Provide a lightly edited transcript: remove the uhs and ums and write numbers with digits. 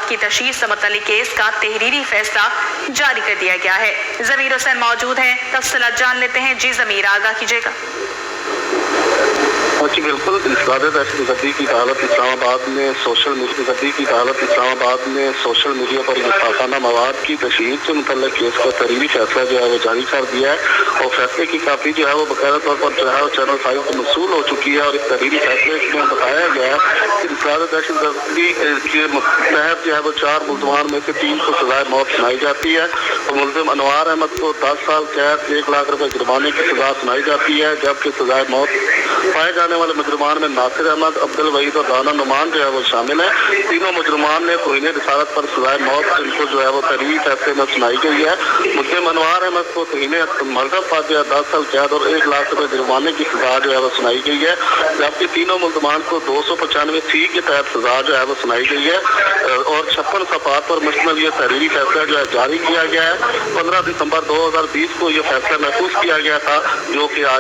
की तशहीद से मुतल्लिक केस का तहरीरी फैसला जारी कर दिया गया है। ज़मीर हुसैन मौजूद हैं, तफसीलात जान लेते हैं। जी ज़मीर, आगाह कीजिएगा। जी बिल्कुल, इंसदाद दहशतगर्दी की अदालत इस्लामाबाद ने सोशल मीडिया पर गुस्ताखाना मवाद की तशहीद से मुतल्लिक केस का तहरीरी फैसला जो है वो जारी कर दिया है और फैसले की कापी जो है वो बाकायदा तौर पर जो है वो चैनल 5 को मौसूल हो चुकी है। और इस तहरीरी फैसले में बताया गया है कि इंसदाद दहशतगर्दी के तहत जो है वो 4 मुल्ज़मान में से 3 को सजाए मौत सुनाई जाती है और मुल्ज़िम अनवार अहमद को 10 साल कैद 1 लाख रुपए जुर्माने की सजा सुनाई जाती है, जबकि सजाए मौत पाए जाने वाले मुजरमान में नासिर अहमद, अब्दुल वहीद और राना नुमान जो है वो शामिल है। तीनों मुजरमान ने तौहीन रिसालत पर सजाए मौत इनको जो है वो तहरीरी फैसले में सुनाई गई है। मुल्ज़िम अनवार अहमद को तौहीन मर्दब पर 10 साल कैद और 1 लाख रुपए जुर्माने की सजा जो है वो सुनाई गई है, जबकि तीनों मुल्ज़मान को 295 के तहत सजा जो है वो सुनाई गई है और 56 सफ़ात पर मुश्तमिल ये तहरीरी फैसला जो है जारी किया गया है। 15 दिसंबर 2020 को ये फैसला महफूज किया गया था, जो कि आज